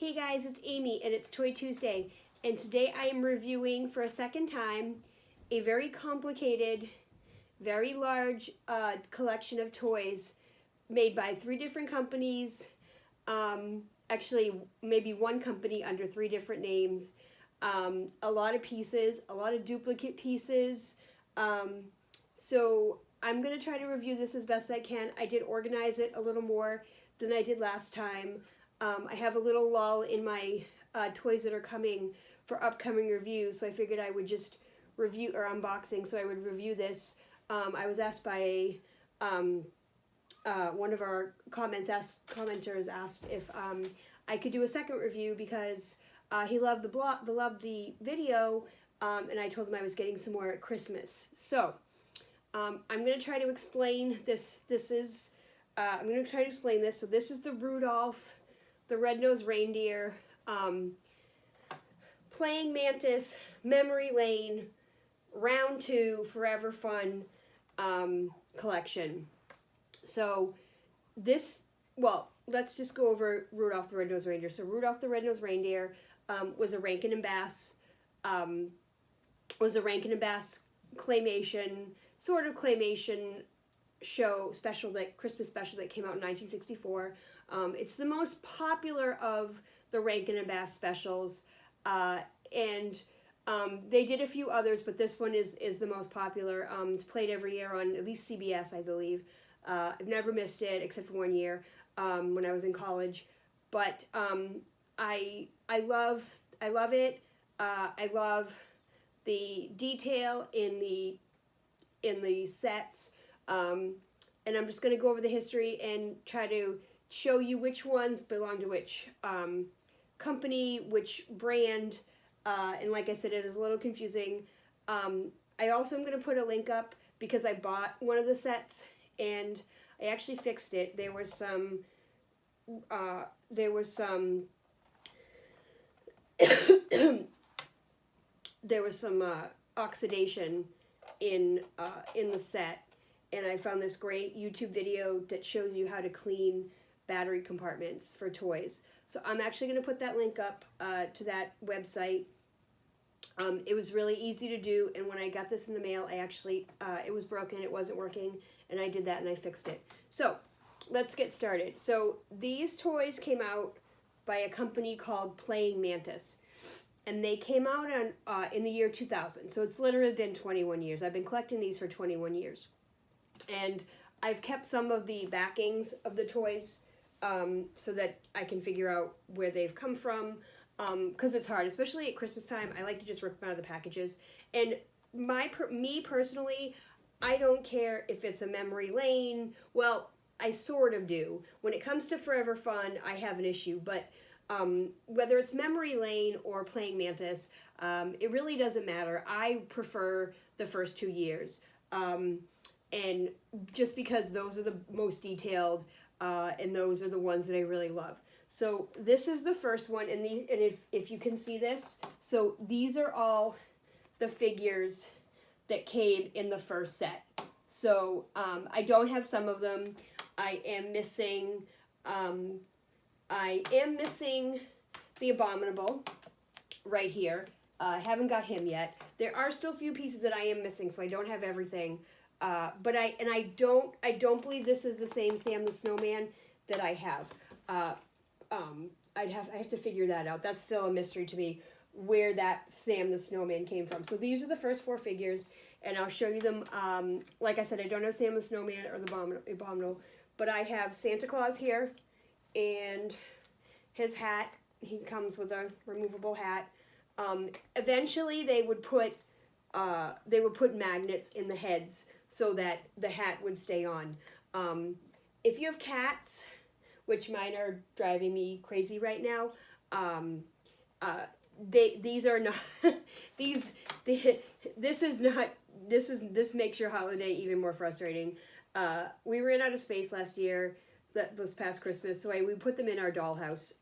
Hey guys, it's Amy and it's Toy Tuesday, and today I am reviewing for a second time a very complicated, very large collection of toys made by 3 different companies, actually maybe one company under 3 different names, a lot of pieces, a lot of duplicate pieces, so I'm going to try to review this as best I can. I did organize it a little more than I did last time. I have a little lull in my toys that are coming for upcoming reviews, so I figured I would just review, or unboxing, so I would review this. I was asked by one of our commenters asked if I could do a second review because he loved the video, and I told him I was getting some more at Christmas. So I'm going to try to explain this. I'm going to try to explain this. So this is the Rudolph, the red-nosed reindeer, Playing Mantis, Memory Lane, Round 2, Forever Fun collection. So this, well, let's just go over Rudolph the Red-Nosed Reindeer. So Rudolph the Red-Nosed Reindeer was a Rankin and Bass, claymation, sort of claymation show special, that Christmas special that came out in 1964. It's the most popular of the Rankin and Bass specials, and they did a few others, but this one is the most popular. It's played every year on at least CBS, I believe. I've never missed it except for one year when I was in college. But I love it. I love the detail in the sets, and I'm just going to go over the history and try to show you which ones belong to which company, which brand, and like I said, it is a little confusing. I also am going to put a link up because I bought one of the sets and I actually fixed it. There was some oxidation in the set, and I found this great YouTube video that shows you how to clean battery compartments for toys. So I'm actually going to put that link up to that website. It was really easy to do, and when I got this in the mail, I actually, it was broken, it wasn't working, and I did that and I fixed it. So let's get started. So these toys came out by a company called Playing Mantis, and they came out in the year 2000. So it's literally been 21 years. I've been collecting these for 21 years. And I've kept some of the backings of the toys so that I can figure out where they've come from, because it's hard, especially at Christmas time. I like to just rip them out of the packages. And me personally, I don't care if it's a memory lane. Well, I sort of do. When it comes to Forever Fun, I have an issue, but whether it's Memory Lane or Playing Mantis, it really doesn't matter. I prefer the first 2 years, and just because those are the most detailed, and those are the ones that I really love. So this is the first one, and if you can see this, so these are all the figures that came in the first set. So I don't have some of them. I am missing the Abominable right here. I haven't got him yet. There are still a few pieces that I am missing, so I don't have everything. But I don't believe this is the same Sam the Snowman that I have. I have to figure that out. That's still a mystery to me, where that Sam the Snowman came from. So these are the first 4 figures, and I'll show you them. Like I said, I don't have Sam the Snowman or the Abominable, but I have Santa Claus here, and his hat. He comes with a removable hat. Eventually, they would put magnets in the heads so that the hat would stay on. If you have cats, which mine are driving me crazy right now, these are not this makes your holiday even more frustrating. We ran out of space last year, this past Christmas, so we put them in our dollhouse.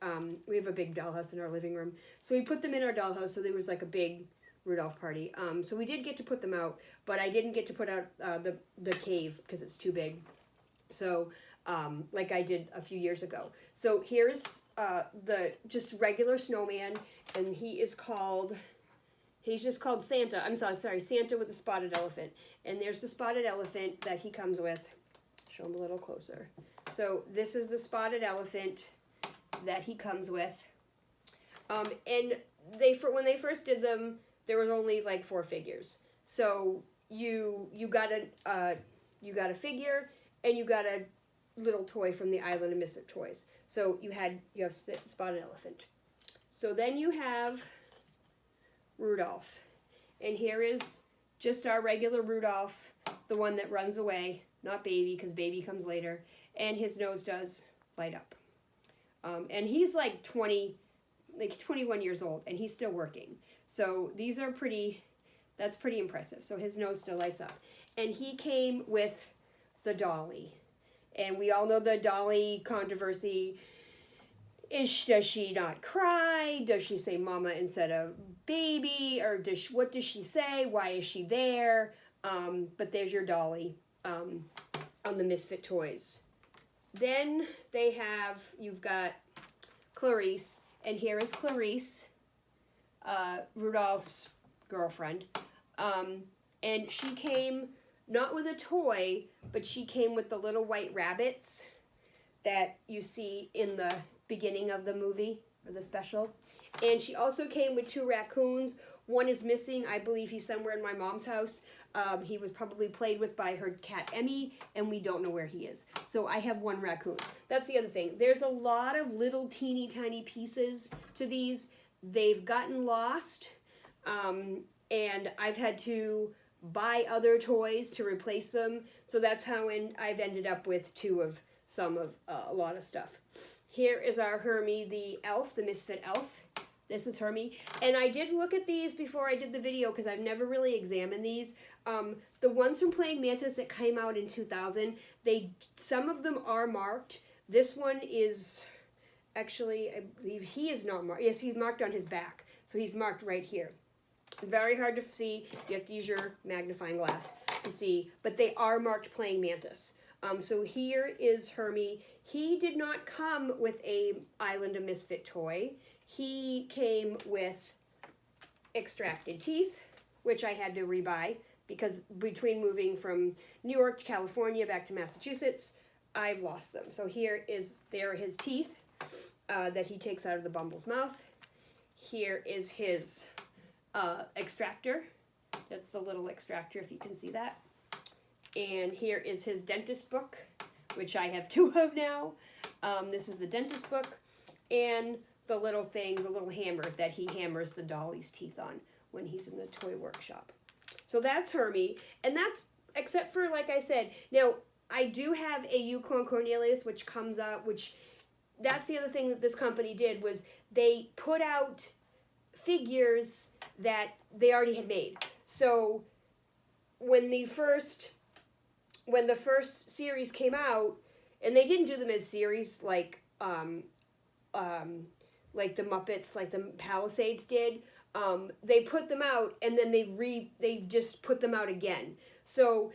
We have a big dollhouse in our living room, so we put them in our dollhouse, so there was like a big Rudolph party. So we did get to put them out, but I didn't get to put out the cave because it's too big. So like I did a few years ago. So here's the just regular snowman, and he's just called Santa. I'm sorry, Santa with a spotted elephant. And there's the spotted elephant that he comes with. Show him a little closer. So this is the spotted elephant that he comes with. And when they first did them, there was only like 4 figures. So you got a figure, and you got a little toy from the Island of Misfit Toys. So you have spotted elephant. So then you have Rudolph, and here is just our regular Rudolph, the one that runs away, not Baby, because Baby comes later, and his nose does light up. And he's like 21 years old, and he's still working. So these are that's pretty impressive. So his nose still lights up. And he came with the dolly. And we all know the dolly controversy. Does she not cry? Does she say mama instead of baby? Or what does she say? Why is she there? But there's your dolly on the Misfit Toys. Then you've got Clarice. And here is Clarice, Rudolph's girlfriend. And she came not with a toy, but she came with the little white rabbits that you see in the beginning of the movie, or the special. And she also came with 2 raccoons. One is missing. I believe he's somewhere in my mom's house. He was probably played with by her cat Emmy, and we don't know where he is. So I have 1 raccoon. That's the other thing. There's a lot of little teeny tiny pieces to these. They've gotten lost, and I've had to buy other toys to replace them. So that's how I've ended up with 2 of a lot of stuff. Here is our Hermie, the elf, the Misfit elf. This is Hermie. And I did look at these before I did the video because I've never really examined these. The ones from Playing Mantis that came out in 2000, some of them are marked. This one is, actually, I believe he is not marked. Yes, he's marked on his back. So he's marked right here. Very hard to see. You have to use your magnifying glass to see. But they are marked Playing Mantis. So here is Hermie. He did not come with a Island of Misfit toy. He came with extracted teeth, which I had to rebuy because between moving from New York to California back to Massachusetts, I've lost them. So there are his teeth that he takes out of the bumble's mouth. Here is his extractor. That's the little extractor, if you can see that. And here is his dentist book, which I have 2 of now. This is the dentist book. And the little hammer that he hammers the dolly's teeth on when he's in the toy workshop. So that's Hermie. And that's, except for, like I said, now, I do have a Yukon Cornelius, which comes out, that's the other thing that this company did, was they put out figures that they already had made. So when the first series came out, and they didn't do them as series like the Muppets, like the Palisades did, they put them out, and then they just put them out again. So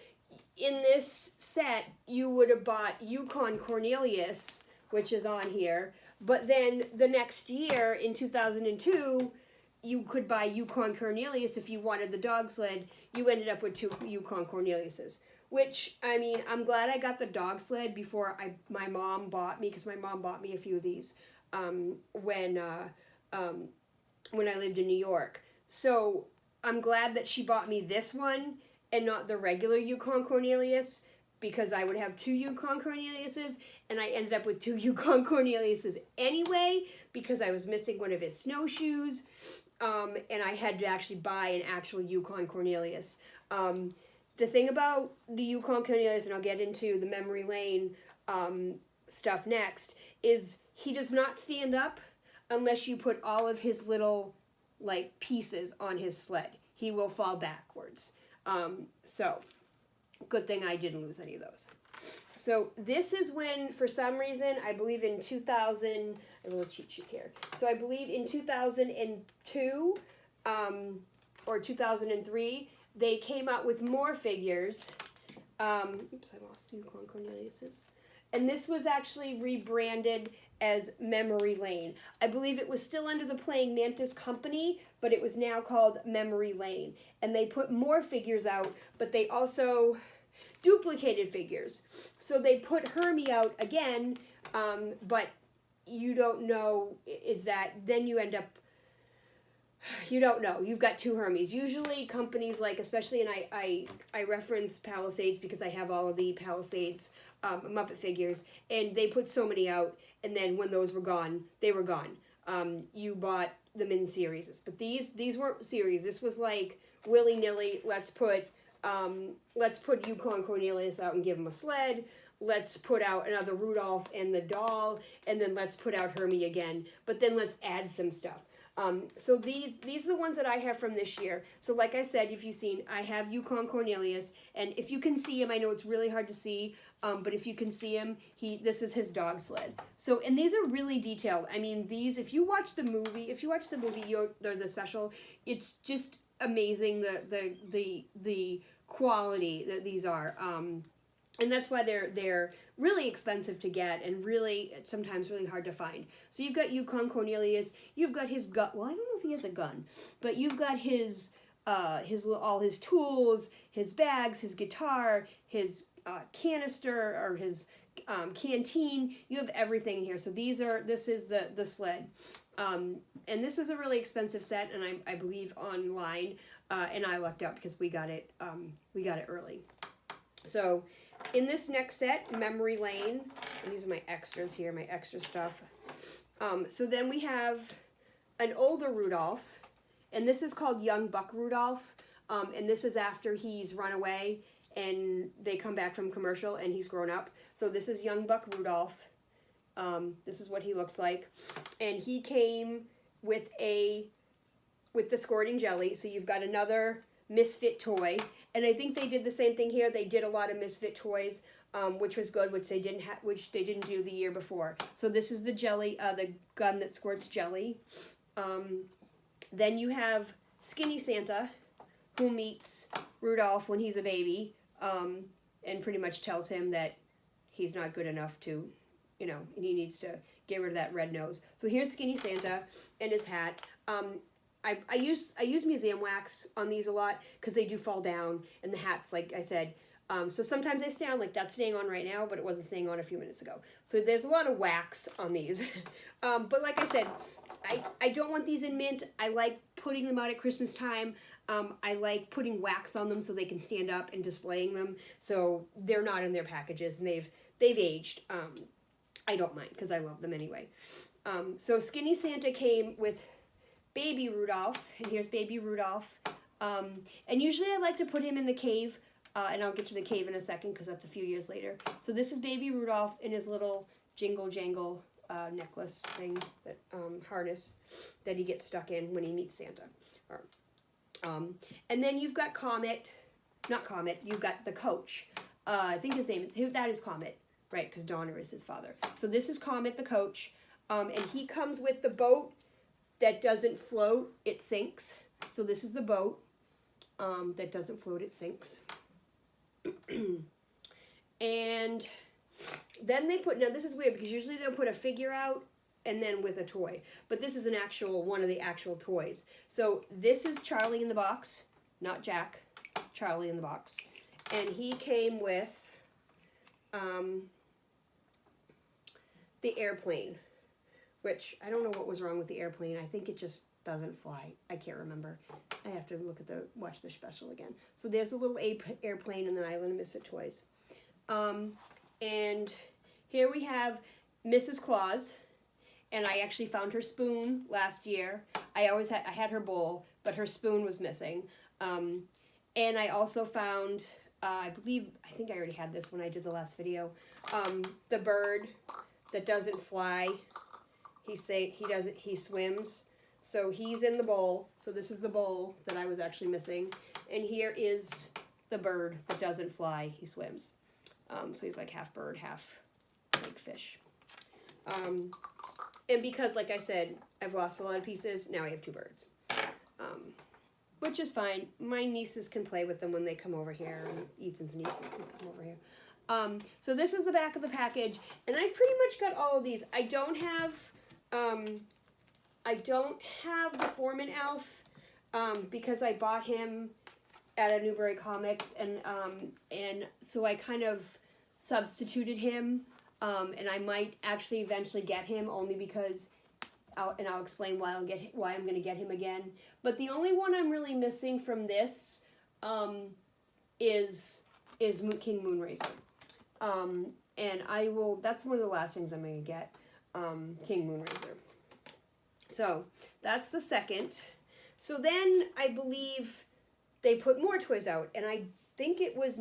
in this set, you would have bought Yukon Cornelius, which is on here, but then the next year, in 2002, you could buy Yukon Cornelius if you wanted the dog sled. You ended up with 2 Yukon Corneliuses, which, I mean, I'm glad I got the dog sled before my mom bought me, because my mom bought me a few of these when I lived in New York. So I'm glad that she bought me this one and not the regular Yukon Cornelius, because I would have 2 Yukon Corneliuses, and I ended up with 2 Yukon Corneliuses anyway, because I was missing one of his snowshoes, and I had to actually buy an actual Yukon Cornelius. The thing about the Yukon Cornelius, and I'll get into the memory lane stuff next, is he does not stand up unless you put all of his little, like, pieces on his sled. He will fall backwards. So, good thing I didn't lose any of those. So, this is when, for some reason, I believe in 2000, I have a little cheat sheet here. So, I believe in 2002 or 2003, they came out with more figures. Oops, I lost Yukon Cornelius's. and this was actually rebranded as Memory Lane. I believe it was still under the Playing Mantis company, but it was now called Memory Lane. And they put more figures out, but they also duplicated figures. So they put Hermie out again, but you don't know, is that, then you end up, you don't know. You've got two Hermies. Usually companies like, especially, and I reference Palisades because I have all of the Palisades Muppet figures, and they put so many out, and then when those were gone, they were gone. You bought them in series. But these weren't series. This was like willy-nilly, let's put Yukon Cornelius out and give him a sled. Let's put out another Rudolph and the doll, and then let's put out Hermie again. But then let's add some stuff. So these are the ones that I have from this year. So like I said, if you've seen, I have Yukon Cornelius, and if you can see him, I know it's really hard to see, but if you can see him, this is his dog sled. So, and these are really detailed. I mean, these, if you watch the movie, or the special, it's just amazing the quality that these are. And that's why they're really expensive to get and really sometimes really hard to find. So you've got Yukon Cornelius, you've got his gun. Well, I don't know if he has a gun, but you've got his all his tools, his bags, his guitar, his canister or his canteen. You have everything here. So this is the sled. And this is a really expensive set, and I believe online, and I lucked out because we got it early. So in this next set, Memory Lane, and these are my extras here, my extra stuff. So then we have an older Rudolph, and this is called Young Buck Rudolph, and this is after he's run away and they come back from commercial and he's grown up. So this is Young Buck Rudolph. This is what he looks like, and he came with the squirting jelly. So you've got another misfit toy, and I think they did the same thing here. They did a lot of misfit toys, which was good, which they didn't do the year before. So this is the jelly, the gun that squirts jelly. Then you have Skinny Santa, who meets Rudolph when he's a baby, and pretty much tells him that he's not good enough to, and he needs to get rid of that red nose. So here's Skinny Santa and his hat. I use museum wax on these a lot because they do fall down, and the hats, like I said, so sometimes they stay on, like that's staying on right now, but it wasn't staying on a few minutes ago. So there's a lot of wax on these. But like I said, I don't want these in mint. I like putting them out at Christmas time. I like putting wax on them so they can stand up and displaying them, so they're not in their packages, and they've aged. I don't mind because I love them anyway. So Skinny Santa came with Baby Rudolph, and here's Baby Rudolph. And usually I like to put him in the cave, and I'll get to the cave in a second because that's a few years later. So this is Baby Rudolph in his little jingle jangle necklace thing, that harness that he gets stuck in when he meets Santa. And then you've got you've got the coach. I think his name, that is Comet, right, because Donner is his father. So this is Comet the coach, and he comes with the boat that doesn't float, it sinks. So this is the boat that doesn't float, it sinks. And then they put, now this is weird because usually they'll put a figure out and then with a toy. But this is one of the actual toys. So this is Charlie in the box, not Jack, Charlie in the box. And he came with the airplane, which I don't know what was wrong with the airplane. I think it just doesn't fly. I can't remember. I have to watch the special again. So there's a little airplane in the Island of Misfit Toys. And here we have Mrs. Claus, and I actually found her spoon last year. I had her bowl, but her spoon was missing. And I also found, I think I already had this when I did the last video, the bird that doesn't fly. He swims. So he's in the bowl. So this is the bowl that I was actually missing. And here is the bird that doesn't fly. He swims. So he's like half bird, half like fish. And because, like I said, I've lost a lot of pieces, now I have two birds. Which is fine. My nieces can play with them when they come over here, and Ethan's nieces can come over here. So this is the back of the package, and I've pretty much got all of these. I don't have the Foreman elf because I bought him at a Newbury Comics, and so I kind of substituted him, and I might actually eventually get him only because, I'll explain why I'm going to get him again. But the only one I'm really missing from this is King Moonracer. And that's one of the last things I'm going to get, King Moonracer. So that's the second. So then I believe they put more toys out, and I think it was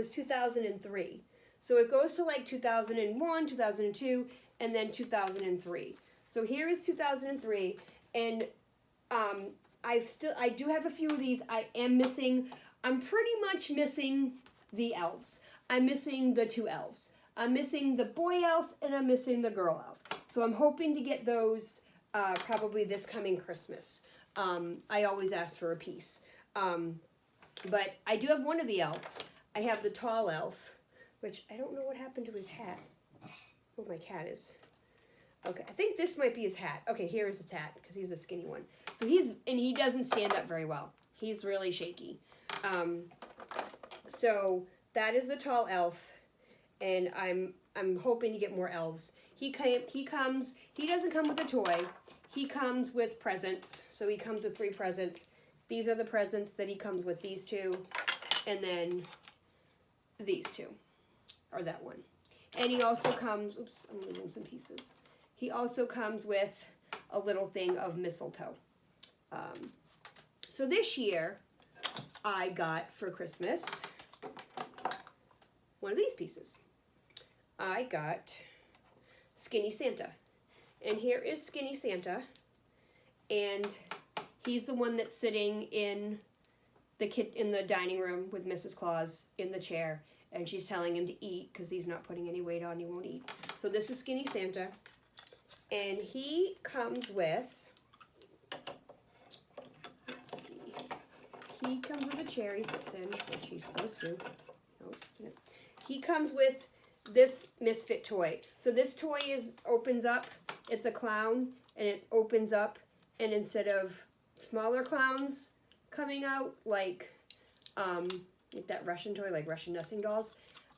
2003. So it goes to like 2001, 2002, and then 2003. So here is 2003, and I do have a few of these. I'm pretty much missing the elves. I'm missing the two elves. I'm missing the boy elf, and I'm missing the girl elf. So I'm hoping to get those probably this coming Christmas. I always ask for a piece. But I do have one of the elves. I have the tall elf, which I don't know what happened to his hat. Oh, my cat is. Okay, I think this might be his hat. Okay, here is his hat, because he's the skinny one. So he doesn't stand up very well. He's really shaky. So that is the tall elf, and I'm hoping to get more elves. He doesn't come with a toy. He comes with presents. So he comes with 3 presents. These are the presents that he comes with, these 2, and then these 2, or that one. And he also comes, oops, I'm losing some pieces. He also comes with a little thing of mistletoe. So this year, I got for Christmas one of these pieces. I got Skinny Santa. And here is Skinny Santa. And he's the one that's sitting in the dining room with Mrs. Claus in the chair. And she's telling him to eat because he's not putting any weight on, he won't eat. So this is Skinny Santa. And he comes with, let's see, he comes with a chair he sits in, which he's supposed to. No, sits in it. He comes with this Misfit toy. So this toy opens up, it's a clown, and it opens up, and instead of smaller clowns coming out like that Russian toy, like Russian nesting dolls,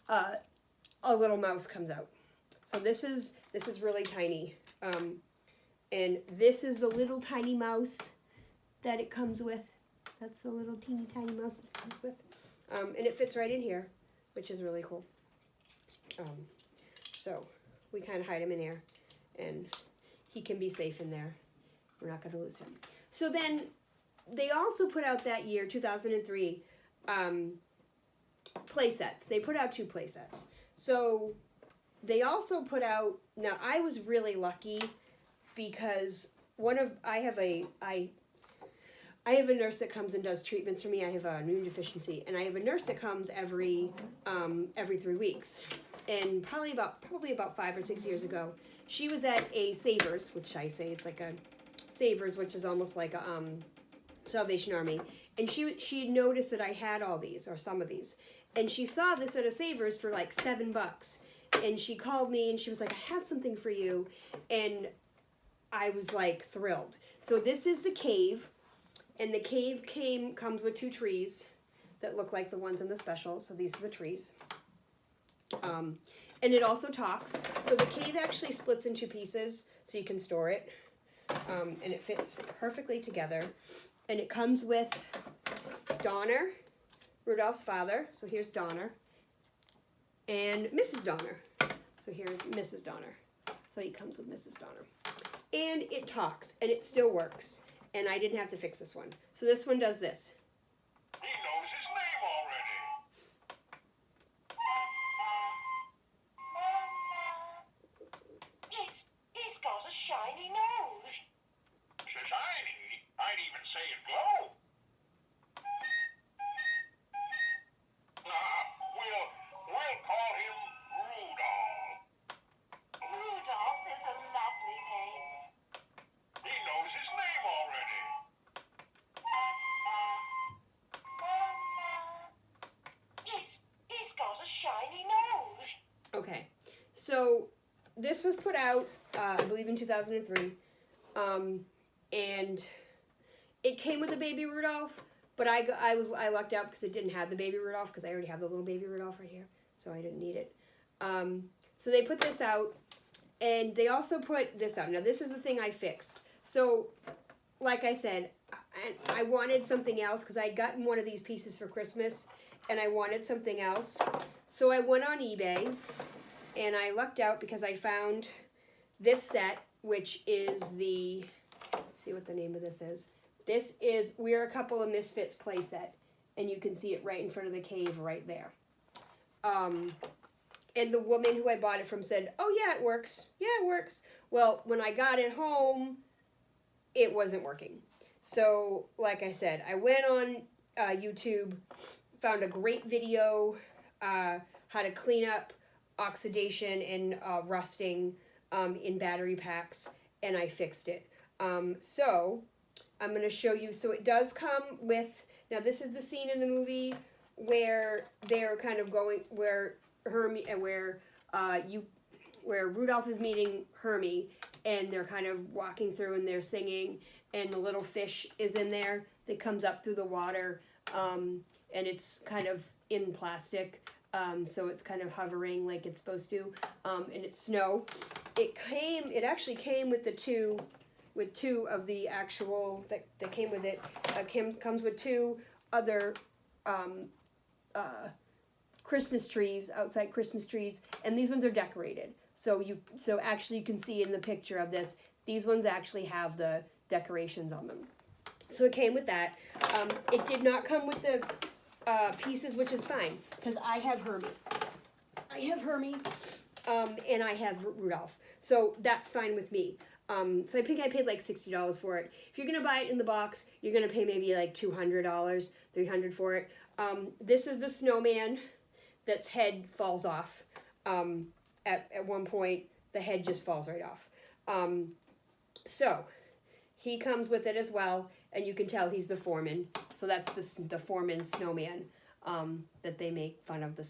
a little mouse comes out. So this is really tiny. And this is the little tiny mouse that it comes with. That's the little teeny tiny mouse that it comes with. And it fits right in here, which is really cool. So we kind of hide him in here, and he can be safe in there. We're not going to lose him. So then they also put out that year, 2003, play sets. They put out 2 play sets. So they also put out, now I was really lucky because I have a nurse that comes and does treatments for me. I have a immune deficiency, and I have a nurse that comes every 3 weeks. And probably about 5 or 6 years ago, she was at a Savers, which I say it's like a Savers, which is almost like a Salvation Army. And she noticed that I had all these, or some of these. And she saw this at a Savers for like $7. And she called me and she was like, I have something for you. And I was like thrilled. So this is the cave. And the cave comes with 2 trees that look like the ones in the special. So these are the trees. And it also talks. So the cave actually splits into pieces so you can store it. And it fits perfectly together. And it comes with Donner, Rudolph's father. So here's Donner. And Mrs. Donner. So here's Mrs. Donner. So he comes with Mrs. Donner. And it talks, and it still works. And I didn't have to fix this one. So this one does this. He knows his name already. He's got a shiny nose. Shiny? I'd even say it glows. We'll call him Rudolph. Rudolph is a lovely name. He knows his name already. So this was put out, I believe, in 2003, and it came with a baby Rudolph, but I lucked out because it didn't have the baby Rudolph, because I already have the little baby Rudolph right here, so I didn't need it. So they put this out, and they also put this out. Now this is the thing I fixed. So, like I said, I wanted something else because I'd gotten one of these pieces for Christmas, and I wanted something else. So I went on eBay, and I lucked out because I found this set, which is the, see what the name of this is. This is We're a Couple of Misfits playset, and you can see it right in front of the cave right there. And the woman who I bought it from said, oh yeah, it works. Yeah, it works. Well, when I got it home, it wasn't working. So, like I said, I went on YouTube, found a great video, how to clean up oxidation and rusting in battery packs, and I fixed it. So, I'm going to show you. So it does come with, now this is the scene in the movie where they're kind of going, where Rudolph is meeting Hermie, and they're kind of walking through and they're singing, and the little fish is in there that comes up through the water, and it's kind of in plastic, so it's kind of hovering like it's supposed to, and it's snow. It actually came with two of the actual that came with it. Comes with two other Christmas trees, outside Christmas trees, and these ones are decorated. So actually you can see in the picture of this, these ones actually have the decorations on them. So it came with that. It did not come with the pieces, which is fine, because I have Hermie. And I have Rudolph. So that's fine with me. So I think I paid like $60 for it. If you're going to buy it in the box, you're going to pay maybe like $200, $300 for it. This is the snowman that's head falls off. At one point, the head just falls right off. So he comes with it as well, and you can tell he's the foreman. So that's the foreman snowman that they make fun of, the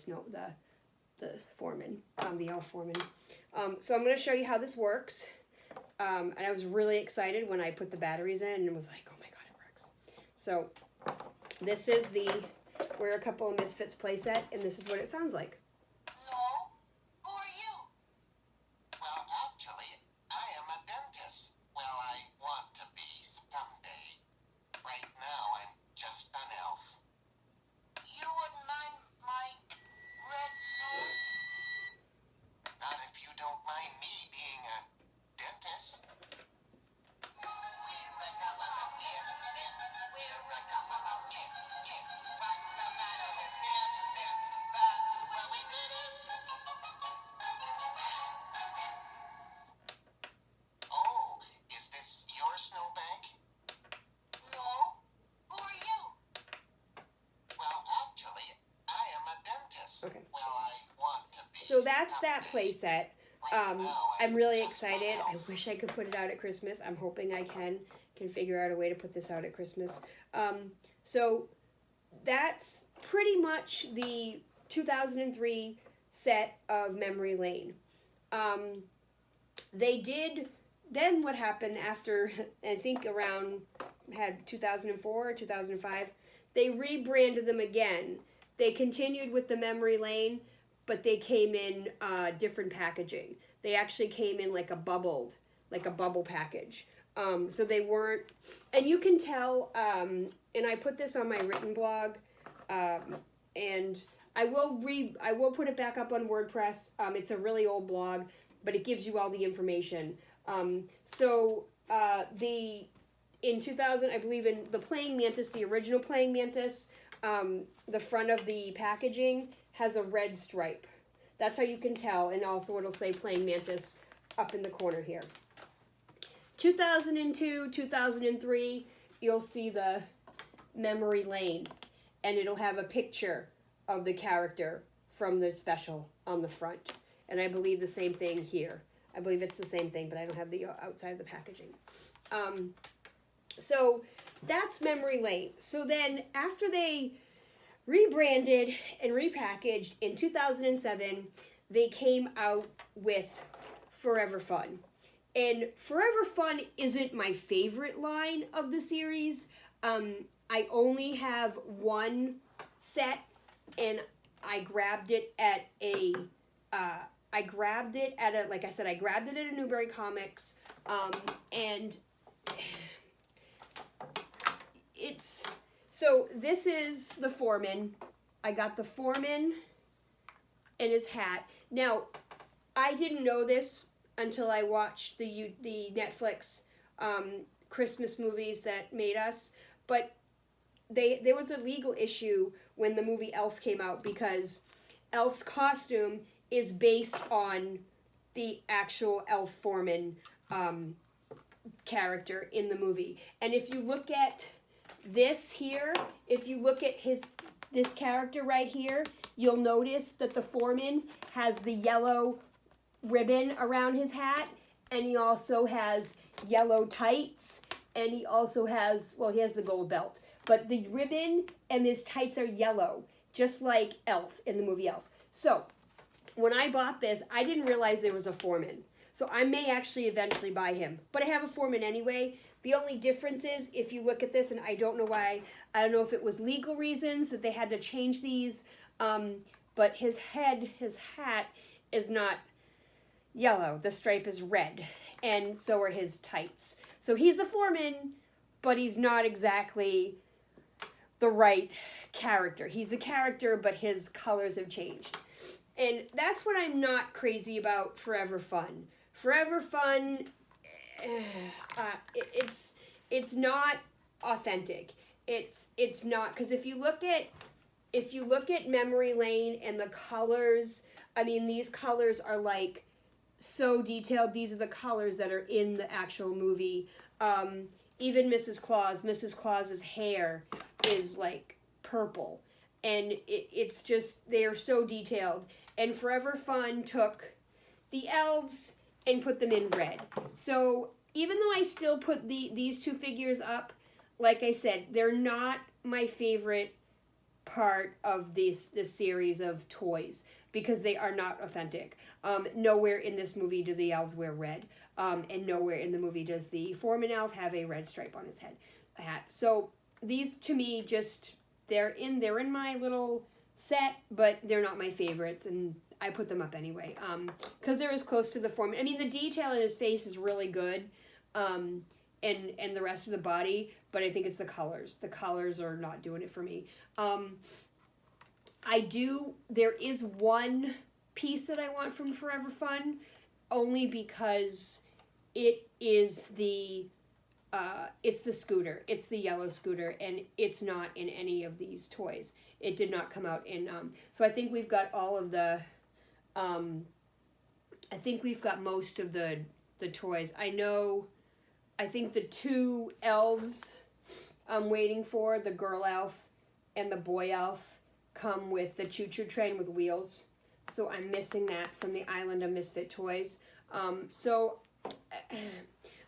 foreman, the elf foreman. So I'm going to show you how this works. And I was really excited when I put the batteries in and was like, oh my god, it works. So this is the We're a Couple of Misfits playset, and this is what it sounds like. No? Who are you? Well, actually, I am a dentist. Well, I want to be someday. Right now, I'm just an elf. You wouldn't mind my red nose? Not if you don't mind me being a dentist. Oh, is this your snowbank? No. Who are you? Well, actually, I am a dentist. Okay. Well, I want to be. So that's that playset. I'm really excited. I wish I could put it out at Christmas. I'm hoping I can figure out a way to put this out at Christmas. So that's pretty much the 2003 set of Memory Lane. They did, then what happened after, I think around, had 2004 or 2005, they rebranded them again. They continued with the Memory Lane, but they came in different packaging. They actually came in like a bubble package. So they weren't, and you can tell, and I put this on my written blog, and I will put it back up on WordPress. It's a really old blog, but it gives you all the information. In 2000, I believe in the Playing Mantis, the original Playing Mantis, the front of the packaging has a red stripe. That's how you can tell, and also it'll say Playing Mantis up in the corner here. 2002, 2003, you'll see the Memory Lane, and it'll have a picture of the character from the special on the front. And I believe the same thing here. I believe it's the same thing, but I don't have the outside of the packaging. So that's Memory Lane. So then after they rebranded and repackaged in 2007, they came out with Forever Fun. And Forever Fun isn't my favorite line of the series. I only have one set, and I grabbed it at a, like I said, I grabbed it at a Newberry Comics, and so this is the Foreman. I got the Foreman and his hat. Now, I didn't know this until I watched the Netflix Christmas movies that made us, but there was a legal issue when the movie Elf came out because Elf's costume is based on the actual Elf Foreman character in the movie. And if you look at this here, if you look at this character right here, you'll notice that the Foreman has the yellow ribbon around his hat, and he also has yellow tights, and he also has, well, he has the gold belt, but the ribbon and his tights are yellow, just like Elf in the movie Elf. So when I bought this, I didn't realize there was a Foreman. So I may actually eventually buy him, but I have a Foreman anyway. The only difference is, if you look at this, and I don't know why, I don't know if it was legal reasons that they had to change these, but his hat is not yellow. The stripe is red, and so are his tights. So he's a Foreman, but he's not exactly the right character. He's the character, but his colors have changed. And that's what I'm not crazy about Forever Fun. Forever Fun, it's not authentic. It's not, because if you look at Memory Lane and the colors, I mean, these colors are like so detailed. These are the colors that are in the actual movie. Even Mrs. Claus's hair is like purple, and it's just, they are so detailed. And Forever Fun took the elves and put them in red. So even though I still put these two figures up, like I said, they're not my favorite part of this series of toys because they are not authentic. Nowhere in this movie do the elves wear red, and nowhere in the movie does the Foreman elf have a red stripe on his hat. So these, to me, just they're in my little set, but they're not my favorites, and I put them up anyway because they're as close to the Foreman. I mean, the detail in his face is really good, and the rest of the body, but I think it's the colors. The colors are not doing it for me. There is one piece that I want from Forever Fun, only because it is it's the scooter. It's the yellow scooter, and it's not in any of these toys. It did not come out in, so I think we've got all of the, I think we've got most of the toys. I think the two elves I'm waiting for, the girl elf and the boy elf, come with the choo-choo train with wheels. So I'm missing that from the Island of Misfit Toys. So,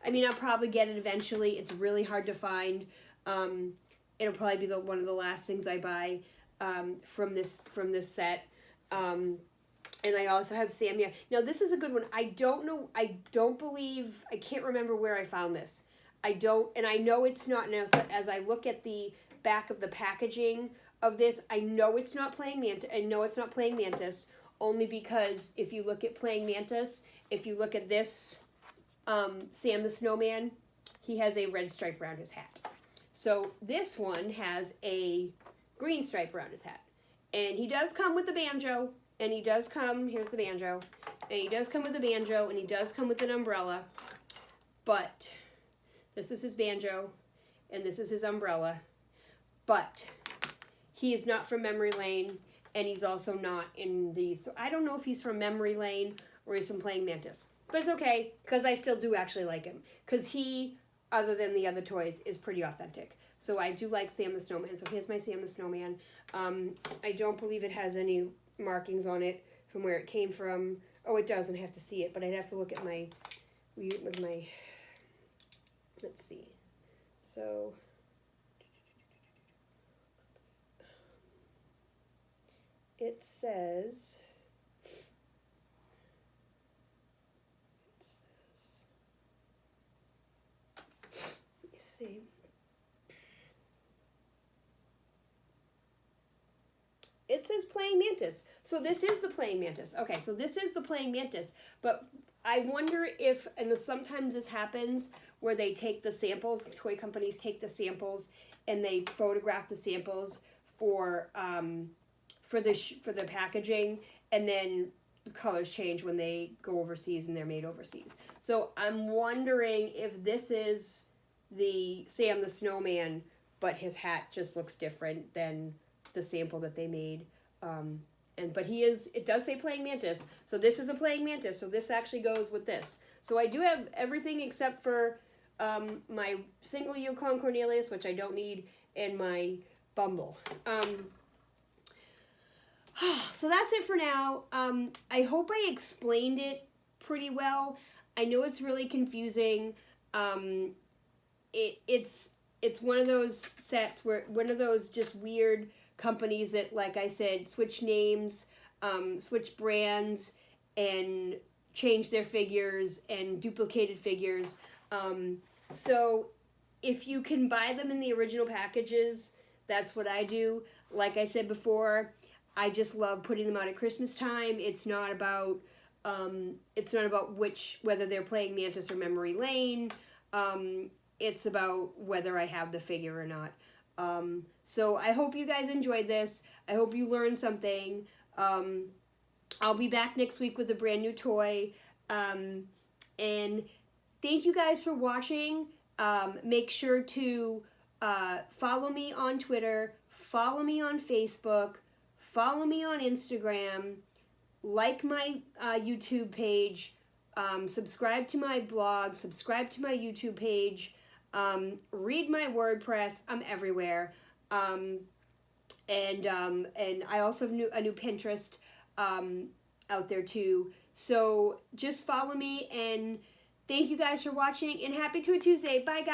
I mean, I'll probably get it eventually. It's really hard to find. It'll probably be one of the last things I buy from this set. And I also have Samia. Now, this is a good one. I can't remember where I found this. And I know it's not, now as I look at the back of the packaging of this, I know it's not Playing Mantis, only because if you look at Playing Mantis, if you look at this Sam the Snowman, he has a red stripe around his hat. So this one has a green stripe around his hat. And he does come with the banjo, and he does come, here's the banjo, and he does come with the banjo, and he does come with an umbrella, but this is his banjo, and this is his umbrella, but he is not from Memory Lane, and he's also not in these, so I don't know if he's from Memory Lane or he's from Playing Mantis, but it's okay, because I still do actually like him, because he, other than the other toys, is pretty authentic. So I do like Sam the Snowman, so here's my Sam the Snowman. I don't believe it has any markings on it from where it came from. Oh, it does, and I have to see it, but I'd have to look at let's see. So, it says, see. It says playing mantis. So this is the playing mantis. Okay, so this is the playing mantis. But I wonder if, and sometimes this happens, where they take the samples, toy companies take the samples, and they photograph the samples for the packaging, and then the colors change when they go overseas and they're made overseas. So I'm wondering if this is the Sam the Snowman, but his hat just looks different than the sample that they made. But it does say playing mantis, so this is a playing mantis, so this actually goes with this. So I do have everything except for my single Yukon Cornelius, which I don't need, and my Bumble. So that's it for now. I hope I explained it pretty well. I know it's really confusing. It's one of those sets where one of those just weird companies that, like I said, switch names, switch brands, and change their figures and duplicated figures. So if you can buy them in the original packages, that's what I do. Like I said before, I just love putting them out at Christmas time. It's not about whether they're playing Mantis or Memory Lane. It's about whether I have the figure or not. So I hope you guys enjoyed this. I hope you learned something. I'll be back next week with a brand new toy. And thank you guys for watching. Make sure to follow me on Twitter, follow me on Facebook, follow me on Instagram, like my YouTube page, subscribe to my blog, subscribe to my YouTube page, read my WordPress. I'm everywhere. And I also have a new Pinterest out there too. So just follow me, and thank you guys for watching, and happy Toy Tuesday. Bye, guys.